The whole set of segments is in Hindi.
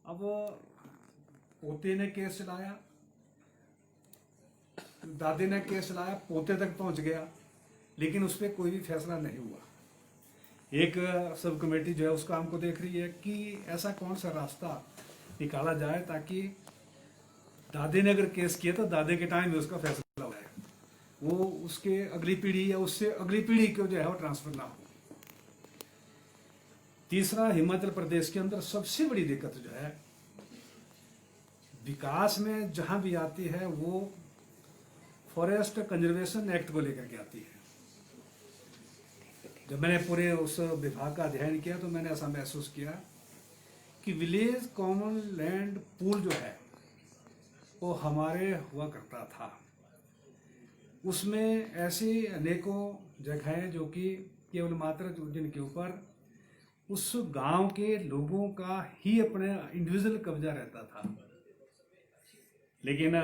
अब पोते ने केस चलाया, दादे ने केस चलाया, पोते तक पहुंच गया, लेकिन उस पर कोई भी फैसला नहीं हुआ। एक सब कमेटी जो है उस काम को देख रही है कि ऐसा कौन सा रास्ता निकाला जाए ताकि दादे ने अगर केस किया तो दादे के टाइम में उसका फैसला हो, वो उसके अगली पीढ़ी या उससे अगली पीढ़ी को जो है वो ट्रांसफर ना हो। तीसरा, हिमाचल प्रदेश के अंदर सबसे बड़ी दिक्कत जो है विकास में जहां भी आती है वो फॉरेस्ट कंजर्वेशन एक्ट को लेकर के आती है। जब मैंने पूरे उस विभाग का अध्ययन किया तो मैंने ऐसा महसूस किया कि विलेज कॉमन लैंड पूल जो है वो हमारे हुआ करता था, उसमें ऐसी अनेकों जगहें जो कि केवल मात्र जिनके ऊपर उस गांव के लोगों का ही अपने इंडिविजुअल कब्जा रहता था। लेकिन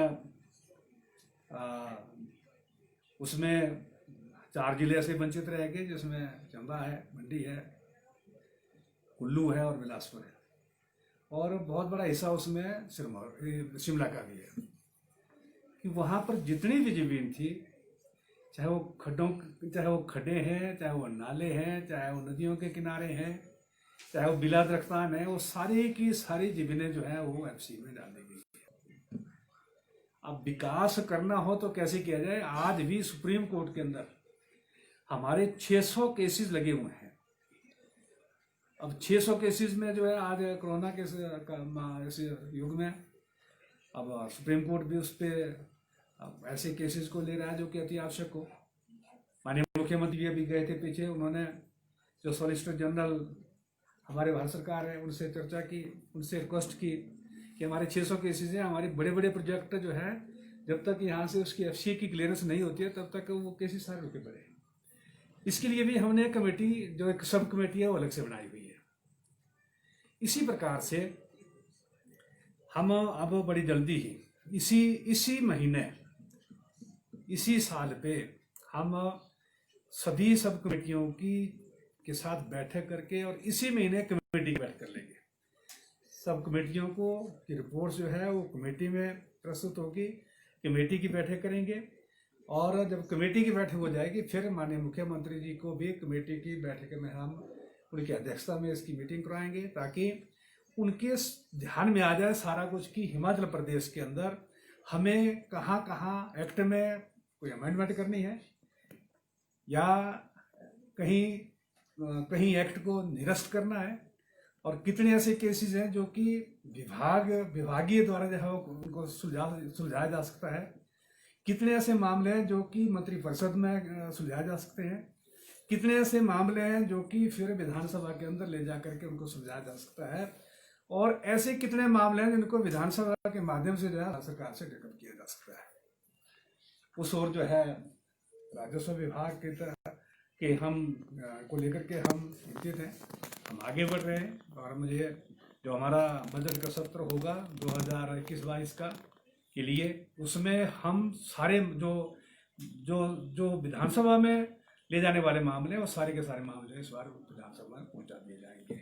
उसमें 4 जिले ऐसे वंचित रह गए जिसमें चंबा है, मंडी है, कुल्लू है और बिलासपुर है, और बहुत बड़ा हिस्सा उसमें शिमला का भी है। कि वहाँ पर जितनी भी जमीन थी, चाहे वो खड्डे हैं, चाहे वो नाले हैं, चाहे वो नदियों के किनारे हैं, चाहे वो बिला दरख्तान है, वो सारी की सारी जमीनें जो है वो एफसी में डाल दी गई। अब विकास करना हो तो कैसे किया जाए? आज भी सुप्रीम कोर्ट के अंदर हमारे 600 केसेस लगे हुए हैं। अब 600 केसेस में जो है आज कोरोना के इस युग में अब सुप्रीम कोर्ट भी उस पर ऐसे केसेस को ले रहा है जो कि अति आवश्यक हो। माननीय मुख्यमंत्री भी अभी गए थे पीछे, उन्होंने जो सॉलिसिटर जनरल हमारे भारत सरकार है उनसे चर्चा की, उनसे रिक्वेस्ट की कि हमारे 600 केसेस हैं, हमारे बड़े बड़े प्रोजेक्ट जो है जब तक यहाँ से उसकी एफसीए की क्लियरेंस नहीं होती है तब तक वो केसेस सारे रुके पड़े। इसके लिए भी हमने कमेटी, जो एक सब कमेटी है वो अलग से बनाई हुई है। इसी प्रकार से हम अब बड़ी जल्दी ही इसी महीने, इसी साल पे हम सभी सब कमेटियों के साथ बैठक करके और इसी महीने कमेटी बैठ कर लेंगे। सब कमेटियों को की रिपोर्ट जो है वो कमेटी में प्रस्तुत होगी, कमेटी की बैठक करेंगे, और जब कमेटी की बैठक हो जाएगी फिर माननीय मुख्यमंत्री जी को भी कमेटी की बैठक में हम उनकी अध्यक्षता में इसकी मीटिंग कराएंगे ताकि उनके ध्यान में आ जाए सारा कुछ कि हिमाचल प्रदेश के अंदर हमें कहाँ कहाँ एक्ट में कोई अमेंडमेंट करनी है या कहीं एक्ट को निरस्त करना है, और कितने ऐसे केसेस हैं जो कि विभागीय द्वारा जो है उनको सुलझाया जा सकता है, कितने ऐसे मामले हैं जो कि मंत्रिपरिषद में सुलझाए जा सकते हैं, कितने ऐसे मामले हैं जो कि फिर विधानसभा के अंदर ले जा करके उनको सुलझाया जा सकता है, और ऐसे कितने मामले हैं जिनको विधानसभा के माध्यम से जो है सरकार से टेकअप किया जा सकता है। उस ओर जो है राजस्व विभाग के हम को लेकर के हम चिंतित हैं, हम आगे बढ़ रहे हैं, और मुझे जो हमारा बजट का सत्र होगा 2021-22 का के लिए, उसमें हम सारे जो विधानसभा में ले जाने वाले मामले और सारे के सारे मामले इस बार विधानसभा में पहुंचा दिए जाएंगे।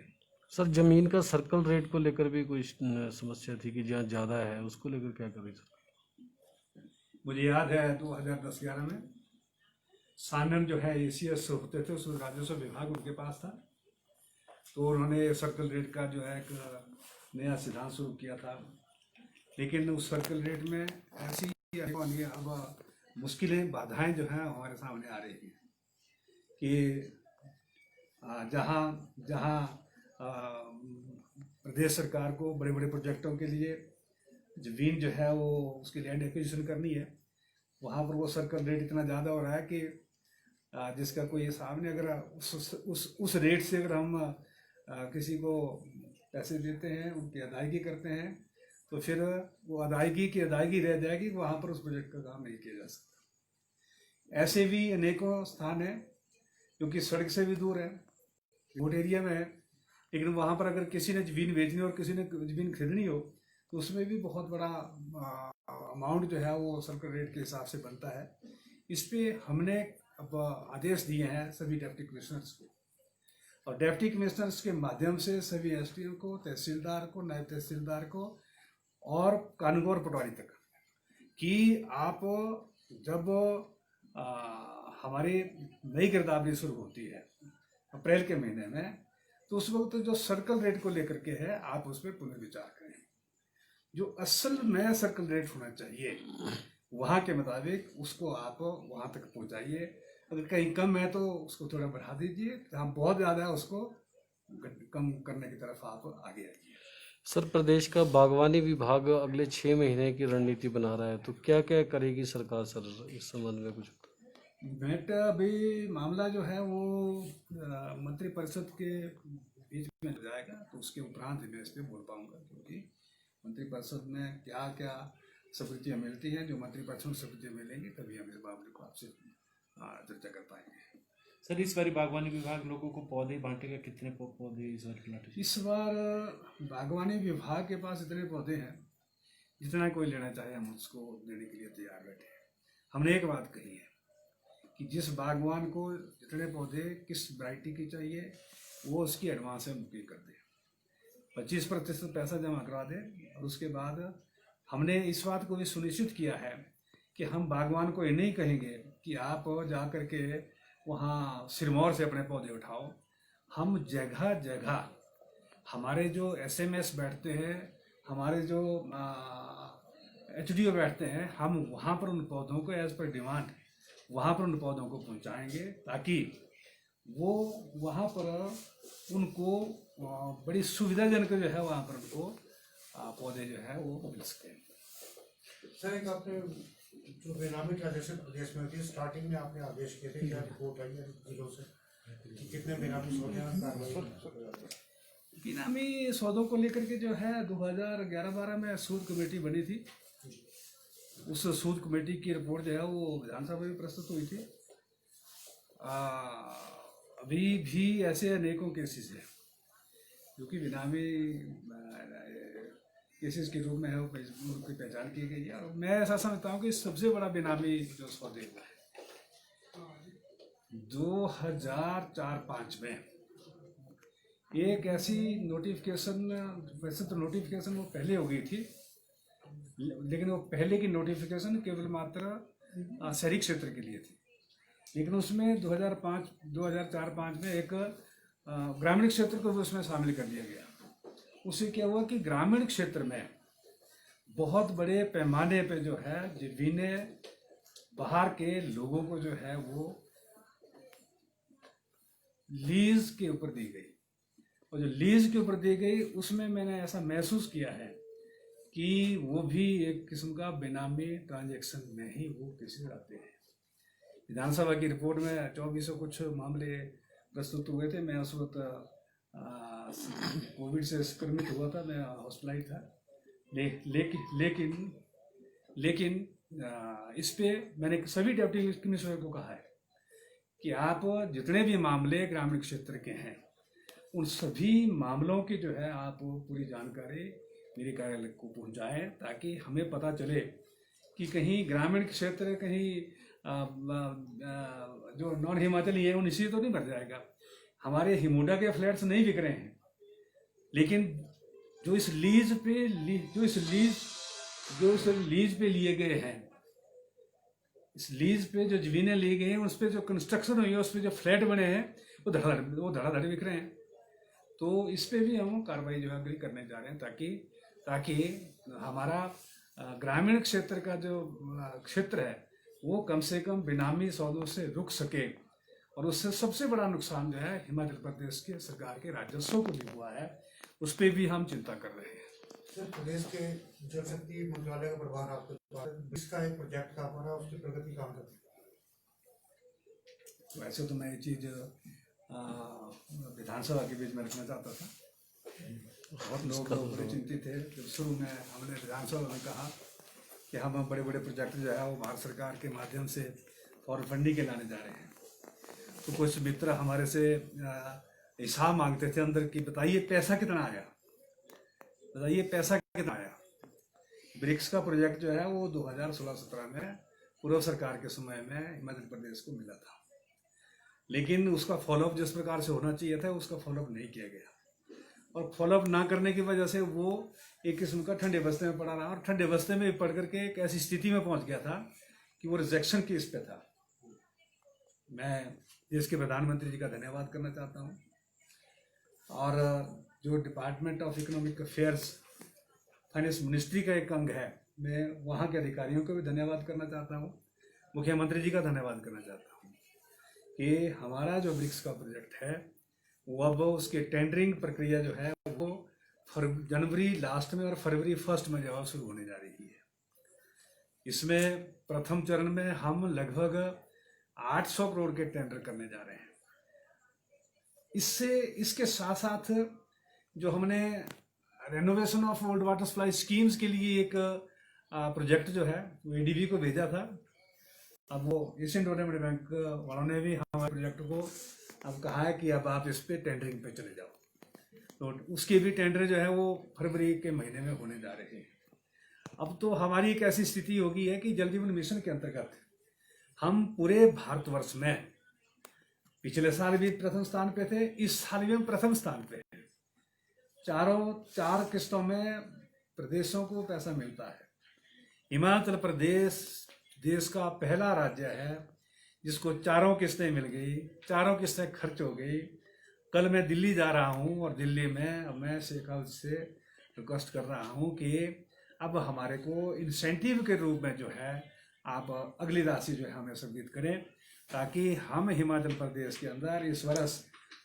सर, जमीन का सर्कल रेट को लेकर भी कोई समस्या थी कि जहाँ ज़्यादा है उसको लेकर क्या करें सर? मुझे याद है 2010-11 में सानन जो है एसीएस होते थे, उसमें राजस्व विभाग उनके पास था, तो उन्होंने सर्कल रेट का जो है एक नया सिद्धांत शुरू किया था। लेकिन उस सर्कल रेट में ऐसी अब मुश्किलें, बाधाएं जो हैं हमारे सामने आ रही हैं कि जहाँ प्रदेश सरकार को बड़े बड़े प्रोजेक्टों के लिए जमीन जो है वो उसकी लैंड एक्विजिशन करनी है, वहाँ पर वो सर्कल रेट इतना ज़्यादा हो रहा है कि जिसका कोई हिसाब नहीं। अगर उस रेट से अगर हम किसी को पैसे देते हैं, उनकी अदायगी करते हैं, तो फिर वो अदायगी की अदायगी रह जाएगी, वहाँ पर उस प्रोजेक्ट का काम नहीं किया जा सकता। ऐसे भी अनेकों स्थान हैं जो कि सड़क से भी दूर है, रिमोट एरिया में है, लेकिन वहाँ पर अगर किसी ने जमीन बेचनी और किसी ने जमीन खरीदनी हो तो उसमें भी बहुत बड़ा अमाउंट जो है वो सर्कल रेट के हिसाब से बनता है। इस पर हमने अब आदेश दिए हैं सभी डिप्टी कमिश्नर्स को, और डिप्टी कमिश्नर्स के माध्यम से सभी एसडीएम को, तहसीलदार को, नायब तहसीलदार को और कानूनगो और पटवारी तक कि आप जब हमारी नई गिरदावरी शुरू होती है अप्रैल के महीने में, तो उस वक्त जो सर्कल रेट को लेकर के है आप उस पर पुनर्विचार करें। जो असल नया सर्कल रेट होना चाहिए वहाँ के मुताबिक उसको आप वहाँ तक पहुँचाइए। अगर कहीं कम है तो उसको थोड़ा बढ़ा दीजिए, हम बहुत ज़्यादा है उसको कम करने की तरफ आप आगे आइए। सर, प्रदेश का बागवानी विभाग अगले 6 महीने की रणनीति बना रहा है, तो क्या क्या करेगी सरकार सर इस संबंध में कुछ? बेटा अभी मामला जो है वो मंत्रिपरिषद के बीच में हो जाएगा, तो उसके उपरांत मैं इस पर बोल पाऊंगा, क्योंकि मंत्रिपरिषद में क्या क्या स्वीकृतियाँ मिलती हैं। जो मंत्रिपरिषद स्वीकृतियाँ मिलेंगी तभी हम इस मामले को आपसे चर्चा कर पाएंगे। सर, इस बार बागवानी विभाग लोगों को पौधे बांटेगा, कितने पौधे इस बार प्लांट? इस बार बागवानी विभाग के पास इतने पौधे हैं जितना कोई लेना चाहे हम उसको देने के लिए तैयार बैठे हैं। हमने एक बात कही है कि जिस बागवान को जितने पौधे किस वैरायटी की चाहिए वो उसकी एडवांस में बुकिंग कर दे, 25% पैसा जमा करवा दें। और उसके बाद हमने इस बात को भी सुनिश्चित किया है कि हम बागवान को ये नहीं कहेंगे कि आप जा कर के वहाँ सिरमौर से अपने पौधे उठाओ। हम जगह जगह हमारे जो एसएमएस बैठते हैं, हमारे जो एचडीओ बैठते हैं, हम वहाँ पर उन पौधों को एज पर डिमांड वहाँ पर उन पौधों को पहुँचाएंगे, ताकि वो वहाँ पर उनको बड़ी सुविधाजनक जो है वहाँ पर उनको पौधे जो है वो मिल सकें। सर, एक आपने जो बेनामी ट्रांजेक्शन प्रदेश में होती है, स्टार्टिंग में आपने आदेश किए थे, क्या रिपोर्ट आई है जिलों से कि कितने बेनामी सौदे हैं? बेनामी सौदों को लेकर के जो है 2011-12 में सूद कमेटी बनी थी। उस सूद कमेटी की रिपोर्ट जो है वो विधानसभा में प्रस्तुत हुई थी। अभी भी ऐसे अनेकों केसेस हैं जो कि बेनामी केसेस के रूप में है, उनकी पहचान की गई है। और मैं ऐसा समझता हूँ कि सबसे बड़ा बेनामी जो सौदे हुआ है 2004-05 में एक ऐसी नोटिफिकेशन, वैसे तो नोटिफिकेशन वो पहले हो गई थी, लेकिन वो पहले की नोटिफिकेशन केवल मात्र शहरी क्षेत्र के लिए थी। लेकिन उसमें 2004-05 में एक ग्रामीण क्षेत्र को भी उसमें शामिल कर दिया गया। उससे क्या हुआ कि ग्रामीण क्षेत्र में बहुत बड़े पैमाने पे जो है जमीनें बाहर के लोगों को जो है वो लीज के ऊपर दी गई। और जो लीज के ऊपर दी गई उसमें मैंने ऐसा महसूस किया है कि वो भी एक किस्म का बेनामी ट्रांजैक्शन में ही वो केसेस आते हैं। विधानसभा की रिपोर्ट में 2400 कुछ मामले प्रस्तुत हुए थे। मैं उस वक्त कोविड से संक्रमित हुआ था, मैं हॉस्पिटलाइज था। लेकिन इस पे मैंने सभी डिप्टी कमिश्नर को कहा है कि आप जितने भी मामले ग्रामीण क्षेत्र के हैं उन सभी मामलों की जो है आप पूरी जानकारी मेरे कार्यालय को पहुंचाएं, ताकि हमें पता चले कि कहीं ग्रामीण क्षेत्र कहीं जो नॉन हिमाचली है उन इसी तो नहीं भर जाएगा। हमारे हिमोडा के फ्लैट्स नहीं बिक रहे हैं, लेकिन जो इस लीज पे लिए गए हैं, इस लीज पे जो जमीनें ली गई हैं उस पे जो कंस्ट्रक्शन हुई है, उस पे जो फ्लैट बने हैं वो धड़ाधड़ बिक रहे हैं। तो इस पे भी हम कार्रवाई जो है अग्री करने जा रहे हैं, ताकि हमारा ग्रामीण क्षेत्र का जो क्षेत्र है वो कम से कम बेनामी सौदों से रुक सके। और उससे सबसे बड़ा नुकसान जो है हिमाचल प्रदेश के सरकार के राजस्व को भी हुआ है, उस पर भी हम चिंता कर रहे हैं। सर, प्रदेश के जल शक्ति मंत्रालय का प्रभार आपके पास, इसका एक प्रोजेक्ट का हमारा उसकी प्रगति काम करती है। वैसे तो मैं ये चीज़ विधानसभा के बीच में रखना चाहता था। बहुत लोग बड़े चिंतित थे जब शुरू में हमने विधानसभा में कहा कि हम बड़े बड़े प्रोजेक्ट जो है वो भारत सरकार के माध्यम से फॉर फंडिंग के लाने जा रहे हैं। तो कुछ मित्र हमारे से हिसाब मांगते थे अंदर की, बताइए पैसा कितना आया, बताइए पैसा कितना आया। ब्रिक्स का प्रोजेक्ट जो है वो 2016-17 में पूर्व सरकार के समय में हिमाचल प्रदेश को मिला था, लेकिन उसका फॉलोअप जिस प्रकार से होना चाहिए था उसका फॉलोअप नहीं किया गया, और फॉलोअप ना करने की वजह से वो एक किस्म का ठंडे बस्ते में पड़ा रहा, और ठंडे बस्ते में पड़ करके एक ऐसी स्थिति में पहुंच गया था कि वो रिजेक्शन केस पे था। मैं देश के प्रधानमंत्री जी का धन्यवाद करना चाहता हूँ, और जो department of economic affairs finance ministry का एक अंग है, मैं वहाँ के अधिकारियों को भी धन्यवाद करना चाहता हूँ, मुख्यमंत्री जी का धन्यवाद करना चाहता हूँ कि हमारा जो ब्रिक्स का प्रोजेक्ट है वो अब उसकी टेंडरिंग प्रक्रिया जो है वो जनवरी लास्ट में और फरवरी फर्स्ट में जो है शुरू होने जा रही है। इसमें प्रथम चरण में हम लगभग 800 करोड़ के टेंडर करने जा रहे हैं। इसके साथ साथ जो हमने renovation of old water supply schemes के लिए एक प्रोजेक्ट जो है वो एडीबी को भेजा था। अब वो एशियन डेवलपमेंट बैंक वालों ने भी हमारे प्रोजेक्ट को अब कहा है कि अब आप इस पे टेंडरिंग पे चले जाओ, तो उसके भी टेंडर जो है वो फरवरी के महीने में होने जा रहे हैं। अब तो हमारी एक ऐसी स्थिति होगी है कि जल जीवन मिशन के अंतर्गत हम पूरे भारतवर्ष में पिछले साल भी प्रथम स्थान पे थे, इस साल भी हम प्रथम स्थान पे हैं। चार किस्तों में प्रदेशों को पैसा मिलता है। हिमाचल प्रदेश देश का पहला राज्य है जिसको 4 किस्तें मिल गई, 4 किस्तें खर्च हो गई। कल मैं दिल्ली जा रहा हूँ और दिल्ली में मैं शेखावत से रिक्वेस्ट कर रहा हूँ कि अब हमारे को इंसेंटिव के रूप में जो है आप अगली राशि जो है हमें संबित करें, ताकि हम हिमाचल प्रदेश के अंदर इस वर्ष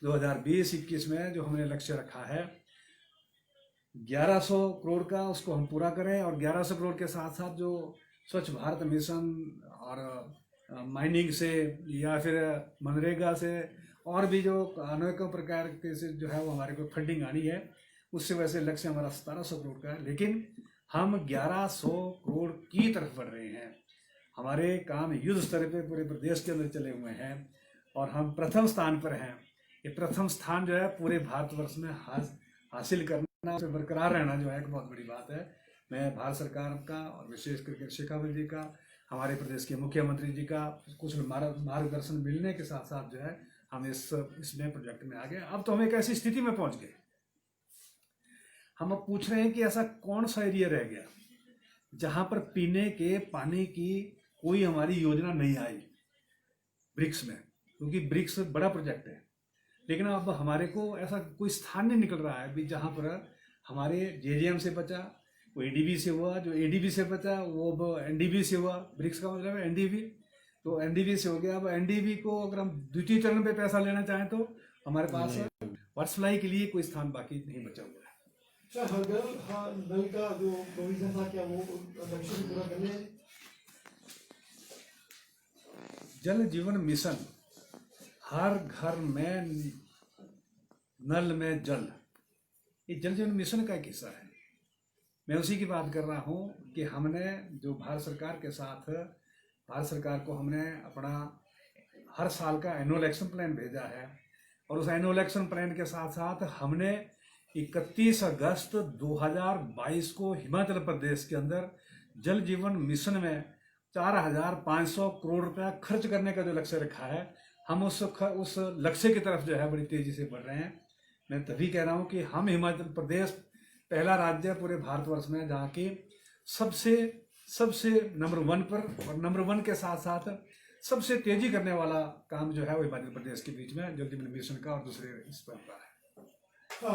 2020-21 में जो हमने लक्ष्य रखा है 1100 करोड़ का, उसको हम पूरा करें। और 1100 करोड़ के साथ साथ जो स्वच्छ भारत मिशन और माइनिंग से या फिर मनरेगा से और भी जो अनेकों प्रकार के से जो है वो हमारे को फंडिंग आनी है, उससे वैसे लक्ष्य हमारा 1700 करोड़ का है, लेकिन हम 1100 करोड़ की तरफ बढ़ रहे हैं। हमारे काम युद्ध स्तर पे पूरे प्रदेश के अंदर चले हुए हैं और हम प्रथम स्थान पर हैं। ये प्रथम स्थान जो है पूरे भारतवर्ष में हासिल करना, उसे बरकरार रहना जो है एक बहुत बड़ी बात है। मैं भारत सरकार का और विशेष करके शेखावत जी का, हमारे प्रदेश के मुख्यमंत्री जी का कुछ मार्गदर्शन मिलने के साथ साथ जो है हम इसमें प्रोजेक्ट में आ गए। अब तो हम एक ऐसी स्थिति में पहुंच गए, हम अब पूछ रहे हैं कि ऐसा कौन सा एरिया रह गया जहां पर पीने के पानी की कोई हमारी योजना नहीं आई ब्रिक्स में, क्योंकि ब्रिक्स बड़ा प्रोजेक्ट है। लेकिन अब हमारे को ऐसा कोई स्थान नहीं निकल रहा है भी जहां पर हमारे जेजेएम से बचा, वो एडीबी से हुआ, जो एडीबी से बचा वो अब एनडीबी से हुआ। ब्रिक्स का मतलब है एनडीबी, तो एनडीबी से हो गया। अब एनडीबी को अगर हम द्वितीय चरण पे पैसा लेना चाहें तो हमारे पास वाटर सप्लाई के लिए कोई स्थान बाकी नहीं बचा हुआ है। नल का जो प्रोविजन था क्या वो लक्ष्य पूरा करने? जल जीवन मिशन, हर घर में नल में जल, ये जल जीवन मिशन का एक हिस्सा है। मैं उसी की बात कर रहा हूँ कि हमने जो भारत सरकार के साथ, भारत सरकार को हमने अपना हर साल का एनुअल एक्शन प्लान भेजा है, और उस एनुअल एक्शन प्लान के साथ साथ हमने 31 अगस्त 2022 को हिमाचल प्रदेश के अंदर जल जीवन मिशन में 4500 करोड़ रुपया खर्च करने का जो लक्ष्य रखा है, हम उस लक्ष्य की तरफ जो है बड़ी तेजी से बढ़ रहे हैं। मैं तभी कह रहा हूँ कि हम हिमाचल प्रदेश पहला राज्य पूरे भारतवर्ष में जहाँ की सबसे नंबर 1 पर, और नंबर 1 के साथ साथ सबसे तेजी करने वाला काम जो है वो हिमाचल प्रदेश के बीच में जल जीवन मिशन का और दूसरे इस पर है।